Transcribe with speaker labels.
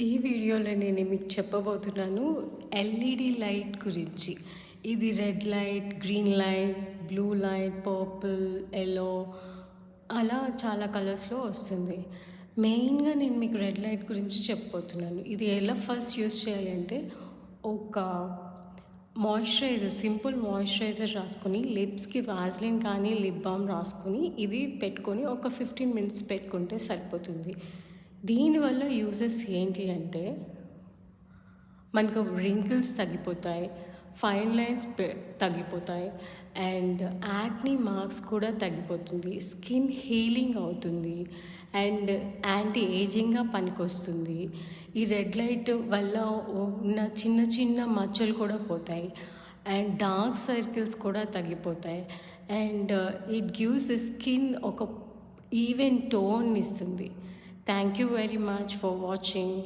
Speaker 1: ఈ వీడియోలో నేను మీకు చెప్పబోతున్నాను ఎల్ఈడి లైట్ గురించి. ఇది red light, green light, blue light, purple, yellow అలా చాలా కలర్స్‌లో వస్తుంది. మెయిన్‌గా నేను మీకు రెడ్ లైట్ గురించి చెప్పబోతున్నాను. ఇది ఎలా ఫస్ట్ యూజ్ చేయాలి అంటే, ఒక సింపుల్ మాయిశ్చరైజర్ రాసుకొని, లిప్స్‌కి వాజ్‌లిన్ కానీ, లిప్ బామ్ రాసుకొని, ఇది పెట్టుకొని ఒక 15 మినిట్స్ పెట్టుకుంటే సరిపోతుంది. దీనివల్ల యూజెస్ ఏంటి అంటే, మనకు రింకిల్స్ తగ్గిపోతాయి, ఫైన్ లైన్స్ తగ్గిపోతాయి, అండ్ యాక్నీ మార్క్స్ కూడా తగ్గిపోతుంది, స్కిన్ హీలింగ్ అవుతుంది, అండ్ యాంటీ ఏజింగ్‌గా పనికొస్తుంది. ఈ రెడ్ లైట్ వల్ల ఉన్న చిన్న చిన్న మచ్చలు కూడా పోతాయి, అండ్ డార్క్ సర్కిల్స్ కూడా తగ్గిపోతాయి, and it gives the skin ఒక ఈవెన్ టోన్ ఇస్తుంది. Thank you very much for watching.